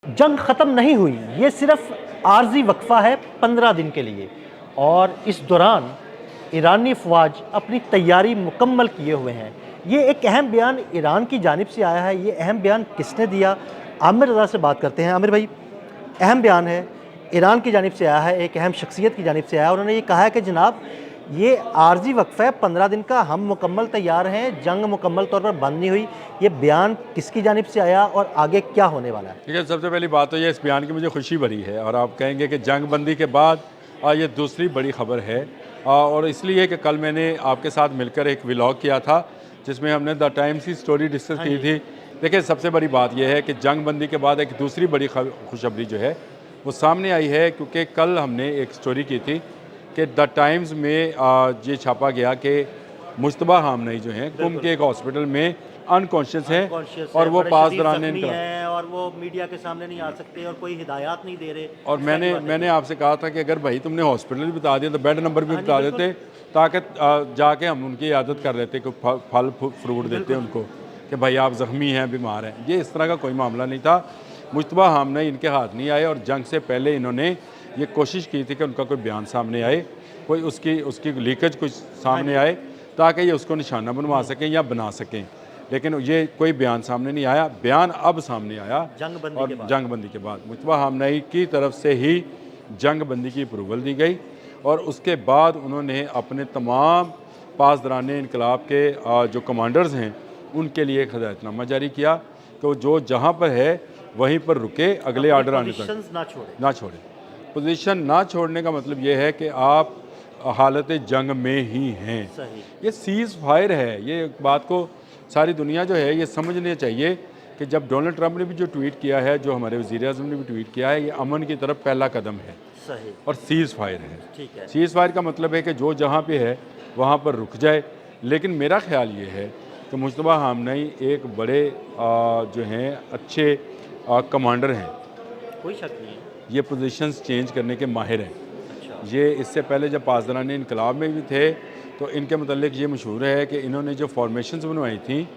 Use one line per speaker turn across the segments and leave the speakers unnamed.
जंग ख़त्म नहीं हुई, ये सिर्फ आर्जी वक्फा है 15 दिन के लिए, और इस दौरान ईरानी फ़वाज अपनी तैयारी मुकम्मल किए हुए हैं। ये एक अहम बयान ईरान की जानिब से आया है। ये अहम बयान किसने दिया, आमिर रज़ा से बात करते हैं। आमिर भाई, अहम बयान है, ईरान की जानिब से आया है, एक अहम शख्सियत की जानिब से आया है। उन्होंने ये कहा है कि जनाब, ये आर्जी वक्फ़ा है 15 दिन का, हम मुकम्मल तैयार हैं, जंग मुकम्मल तौर पर बंद नहीं हुई। ये बयान किसकी जानिब से आया और आगे क्या होने वाला है?
ठीक है, सबसे पहली बात तो ये इस बयान की मुझे खुशी भरी है, और आप कहेंगे कि जंग बंदी के बाद ये दूसरी बड़ी खबर है। और इसलिए कि कल मैंने आपके साथ मिलकर एक व्लॉग किया था जिसमें हमने द टाइम्स की स्टोरी डिस्कस की थी। देखिए, सबसे बड़ी बात यह है कि जंग बंदी के बाद एक दूसरी बड़ी खुशखबरी जो है वो सामने आई है, क्योंकि कल हमने एक स्टोरी की थी कि द टाइम्स में ये छापा गया कि मुश्तबा हामनई जो हैं कुम के एक हॉस्पिटल में अनकॉन्शियस हैं और वो पास दौरान
है और वो मीडिया के सामने नहीं आ सकते और कोई हिदायत नहीं दे रहे।
और मैंने आपसे कहा था कि अगर भाई तुमने हॉस्पिटल भी बता दिया तो बेड नंबर भी बता देते, ताकि जाके हम उनकी इयादत कर लेते, कि फल फ्रूट देते उनको कि भाई आप ज़ख्मी हैं, बीमार हैं। ये इस तरह का कोई मामला नहीं था। मुश्तबा हामनई इनके हाथ नहीं आए, और जंग से पहले इन्होंने ये कोशिश की थी कि उनका कोई बयान सामने आए, कोई उसकी लीकेज कुछ सामने आए, ताकि ये उसको निशाना बनवा सकें या बना सकें। लेकिन ये कोई बयान सामने नहीं आया। बयान अब सामने आया जंग बंदी के बाद मुश्तबा हामनई की तरफ से ही जंग बंदी की अप्रूवल दी गई, और उसके बाद उन्होंने अपने तमाम पासदरान इनकलाब के जो कमांडर्स हैं उनके लिए एक हदायतनामा जारी किया कि वो जो जहाँ पर है वहीं पर रुके, अगले ऑर्डर आने तक ना छोड़े। पोजीशन ना छोड़ने का मतलब ये है कि आप हालत जंग में ही हैं। ये सीज़ फायर है। ये बात को सारी दुनिया जो है ये समझने चाहिए कि जब डोनाल्ड ट्रंप ने भी जो ट्वीट किया है, जो हमारे वज़ीर आज़म ने भी ट्वीट किया है, ये अमन की तरफ पहला कदम है।
सही। और
सीज़ फायर है। सीज़ फायर का मतलब है कि जो जहाँ पे है वहाँ पर रुक जाए। लेकिन मेरा ख्याल ये है कि मुश्तबा हामनई एक बड़े जो हैं अच्छे कमांडर हैं,
कोई शक नहीं है।
ये पोजीशंस चेंज करने के माहिर हैं। ये इससे पहले जब पासदरान इनकलाब में भी थे तो इनके मतलब ये मशहूर है कि इन्होंने जो फॉर्मेशंस बनवाई थी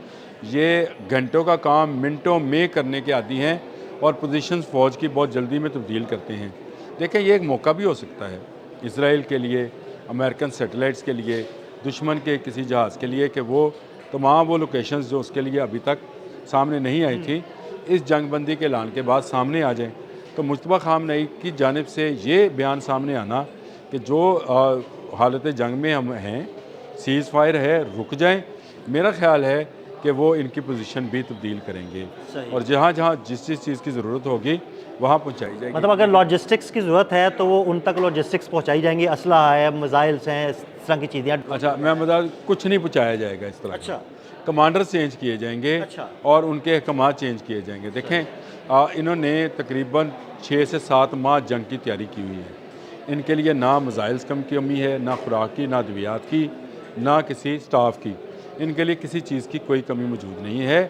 ये घंटों का काम मिनटों में करने के आदी हैं, और पोजीशंस फ़ौज की बहुत जल्दी में तब्दील करते हैं। देखें, ये एक मौका भी हो सकता है इसराइल के लिए, अमेरिकन सैटेलाइट्स के लिए, दुश्मन के किसी जहाज़ के लिए, कि वो तमाम वो लोकेशंस जो उसके लिए अभी तक सामने नहीं आई थी, इस जंग बंदी के ऐलान के बाद सामने आ जाएँ। तो मुश्तबा हामनई की जानिब से ये बयान सामने आना कि जो हालत जंग में हम हैं, सीज़ फायर है, रुक जाएं, मेरा ख्याल है कि वो इनकी पोजीशन भी तब्दील करेंगे, और जहाँ जहाँ जिस चीज़ की ज़रूरत होगी वहाँ पहुँचाई जाएगी।
मतलब अगर लॉजिस्टिक्स की ज़रूरत है तो वो उन तक लॉजिस्टिक्स पहुँचाई जाएंगी, असलहा है, मिसाइल्स हैं, इस तरह की चीज़ें।
अच्छा, मैं बता, कुछ नहीं पहुँचाया जाएगा इस तरह।
अच्छा।
कमांडर चेंज किए जाएंगे। अच्छा। और उनके अहकाम चेंज किए जाएंगे। देखें, इन्होंने तकरीबन 6 से 7 माह जंग की तैयारी की हुई है। इनके लिए ना मिसाइल्स कम की कमी है, ना खुराक की, ना अद्वियात की, ना किसी स्टाफ की। इनके लिए किसी चीज़ की कोई कमी मौजूद नहीं है,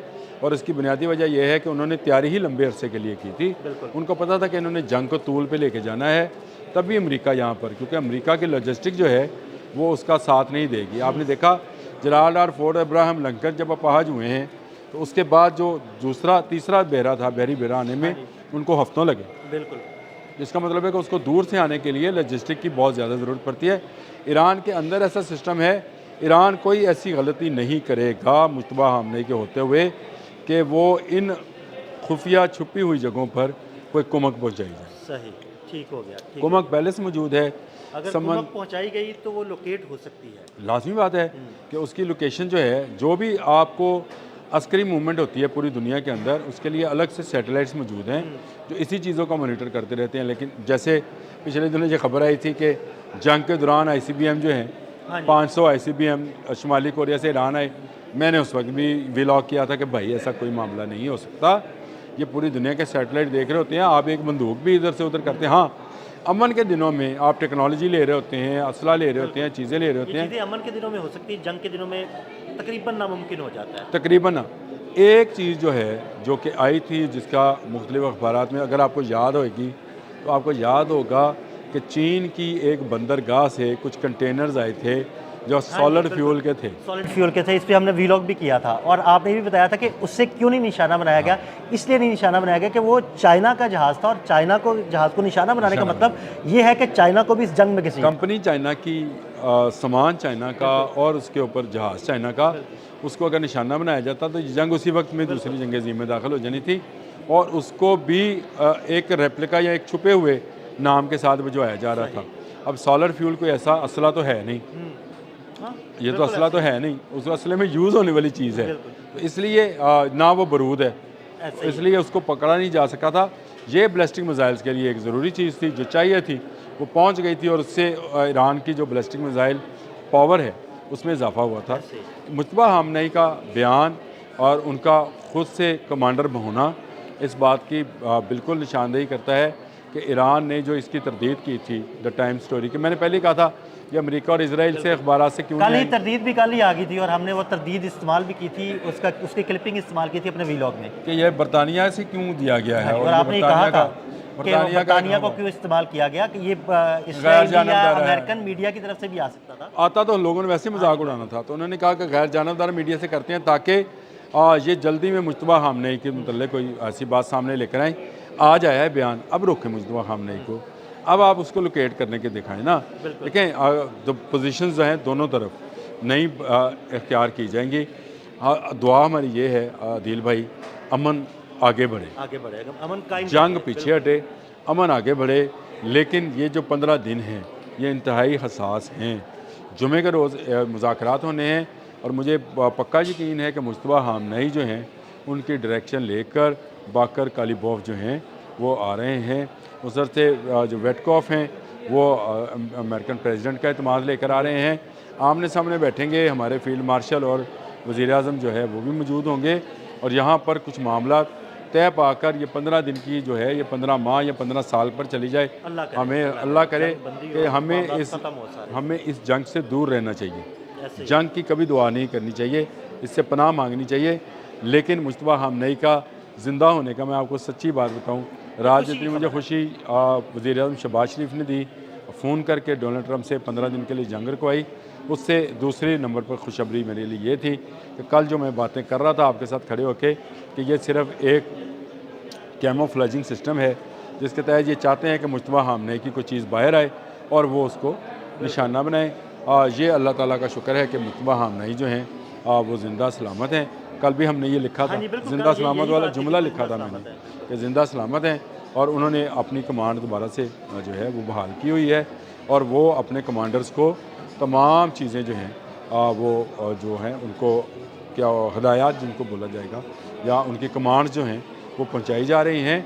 और इसकी बुनियादी वजह यह है कि उन्होंने तैयारी ही लंबे अरसे के लिए की थी। उनको पता था कि इन्होंने जंग को तूल पे लेके जाना है, तभी अमेरिका यहाँ पर, क्योंकि अमेरिका की लॉजिस्टिक जो है वो उसका साथ नहीं देगी। आपने देखा जलाल और फोर्ट अब्राहम लंकन जब अपाहज हुए हैं तो उसके बाद जो तीसरा बहरा था, बहरी बहरा आने में उनको हफ्तों लगे।
बिल्कुल।
इसका मतलब है कि उसको दूर से आने के लिए लॉजिस्टिक की बहुत ज़्यादा ज़रूरत पड़ती है। ईरान के अंदर ऐसा सिस्टम है, ईरान कोई ऐसी गलती नहीं करेगा मुश्तबा हामनई के होते हुए कि वो इन खुफिया छुपी हुई जगहों पर कोई कुमक पहुँचाई जाए।
सही, ठीक हो गया।
कुमक पहले से मौजूद है।
अगर कुमक पहुँचाई गई तो वो लोकेट हो सकती है।
लाजमी बात है कि उसकी लोकेशन जो है, जो भी आपको अस्करी मूवमेंट होती है पूरी दुनिया के अंदर, उसके लिए अलग से सैटेलाइट्स मौजूद हैं जो इसी चीज़ों का मॉनिटर करते रहते हैं। लेकिन जैसे पिछले दिनों ये खबर आई थी कि जंग के दौरान ICBM जो हैं 500 ICBM शुमाली कोरिया से ईरान आए। मैंने उस वक्त भी व्लॉग किया था कि भाई ऐसा कोई मामला नहीं हो सकता, ये पूरी दुनिया के सैटेलाइट देख रहे होते हैं, आप एक बंदूक भी इधर से उधर करते हैं। हाँ, अमन के दिनों में आप टेक्नोलॉजी ले रहे होते हैं, असला ले रहे होते हैं, चीज़ें ले रहे होते हैं।
अमन के दिनों में हो सकती है, जंग के दिनों में तकरीबन नामुमकिन हो जाता है।
तकरीबन एक चीज़ जो है जो कि आई थी, जिसका मुख्तलिफ अखबारात में अगर आपको याद होगी तो आपको याद होगा कि चीन की एक बंदरगाह से कुछ कंटेनर्स आए थे जो सॉलिड फ्यूल के थे।
सॉलिड फ्यूल के थे, इस पे हमने वीलॉग भी किया था और आपने भी बताया था कि उससे क्यों नहीं निशाना बनाया गया। इसलिए नहीं निशाना बनाया गया कि वो चाइना का जहाज़ था और चाइना को जहाज़ को निशाना बनाने का मतलब ये है कि चाइना को भी इस जंग में किसी
कंपनी चाइना की, सामान चाइना का और उसके ऊपर जहाज़ चाइना का, उसको अगर निशाना बनाया जाता तो ये जंग उसी वक्त में दूसरी जंग अज़ीम में दाखिल हो जानी थी और उसको भी एक रेप्लिका या एक छुपे हुए नाम के साथ भिजवाया जा रहा था। अब सॉलिड फ्यूल कोई ऐसा असला तो है नहीं, ये तो असला तो है नहीं, उस असले में यूज़ होने वाली चीज़ है, तो इसलिए ना वो बारूद है, इसलिए उसको पकड़ा नहीं जा सका था। ये बैलिस्टिक मिसाइल्स के लिए एक ज़रूरी चीज़ थी जो चाहिए थी, वो पहुंच गई थी और उससे ईरान की जो बैलिस्टिक मिसाइल पावर है उसमें इजाफा हुआ था। मुश्तबा हामनई का बयान और उनका खुद से कमांडर होना इस बात की बिल्कुल निशानदेही करता है कि ईरान ने जो इसकी तरदीद की थी द टाइम स्टोरी की, मैंने पहले ही कहा था ये अमेरिका और इसराइल से अखबार से क्यों
कल ही तरदीद भी कल ही आ गई थी और हमने वो तरदीद इस्तेमाल भी की थी, उसकी क्लिपिंग इस्तेमाल की थी अपने वीलॉग में
कि यह बरतानिया से क्यों दिया गया है
और आपने कहा था कि बरतानिया को क्यों इस्तेमाल किया गया कि ये इस्राइली या अमेरिकन मीडिया की तरफ से भी आ सकता था।
आता तो लोगों ने वैसे मजाक उड़ाना था, तो उन्होंने कहा कि गैर जानबदार मीडिया से करते हैं ताकि ये जल्दी में मुश्तबा हामनई के मतलब कोई ऐसी बात सामने लेकर आए। आज आया है बयान, अब रोकें मुश्तबा हामनई को, अब आप उसको लोकेट करने के दिखाएं ना। देखें जो पोजीशंस जो हैं दोनों तरफ नई इख्तियार की जाएंगी। दुआ हमारी ये है आदिल भाई, अमन आगे बढ़े,
अमन कायम,
जंग पीछे हटे, अमन आगे बढ़े। लेकिन ये जो 15 दिन हैं ये इंतहाई हसास हैं। जुमे के रोज़ मुज़ाकरात होने हैं और मुझे पक्का यकीन है कि मुश्तबा हामनई जो हैं उनकी डायरेक्शन लेकर बाकर कालीबोफ जो हैं वो आ रहे हैं। उस तरह से जो वेटकॉफ हैं वो अमेरिकन प्रेसिडेंट का एतमाद लेकर आ रहे हैं। आमने सामने बैठेंगे, हमारे फील्ड मार्शल और वज़ीर आज़म जो है वो भी मौजूद होंगे और यहाँ पर कुछ मामला तय पाकर ये 15 दिन की जो है ये 15 माह या 15 साल पर चली जाए। हमें अल्लाह करे कि हमें इस जंग से दूर रहना चाहिए। जंग की कभी दुआ नहीं करनी चाहिए, इससे पनाह मांगनी चाहिए। लेकिन मुश्तबा हामनई का ज़िंदा होने का मैं आपको सच्ची बात बताऊं, रात जितनी मुझे खुशी वज़ीर आज़म शहबाज शरीफ ने दी फ़ोन करके डोनाल्ड ट्रंप से 15 दिन के लिए जंग रखवाई, उससे दूसरे नंबर पर खुशखबरी मेरे लिए ये थी कि कल जो मैं बातें कर रहा था आपके साथ खड़े होकर कि ये सिर्फ एक कैमोफ्लेजिंग सिस्टम है जिसके तहत ये चाहते हैं कि मुश्तबा हामनई की कोई चीज़ बाहर आए और वो उसको निशाना बनाए। ये अल्लाह ताला का शुक्र है कि मुश्तबा हामनई जो हैं वो ज़िंदा सलामत हैं। कल भी हमने ये लिखा था, ज़िंदा सलामत वाला जुमला लिखा था मैंने कि ज़िंदा सलामत हैं और उन्होंने अपनी कमांड दोबारा से जो है वो बहाल की हुई है और वो अपने कमांडर्स को तमाम चीज़ें जो हैं वो जो हैं उनको क्या हदायत जिनको बोला जाएगा या उनकी कमांड्स जो हैं वो पहुंचाई जा रही हैं।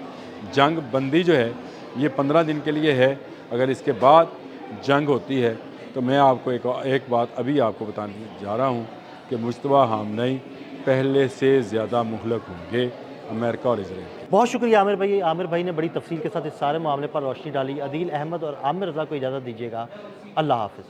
जंग बंदी जो है ये 15 दिन के लिए है, अगर इसके बाद जंग होती है तो मैं आपको एक बात अभी आपको बताने जा रहा हूँ कि मुश्तबा हामनई पहले से ज़्यादा मुहलक होंगे अमेरिका और इसराइल।
बहुत शुक्रिया आमिर भाई ने बड़ी तफसील के साथ इस सारे मामले पर रोशनी डाली। अदील अहमद और आमिर रज़ा को इजाज़त दीजिएगा। अल्लाह हाफ़िज़।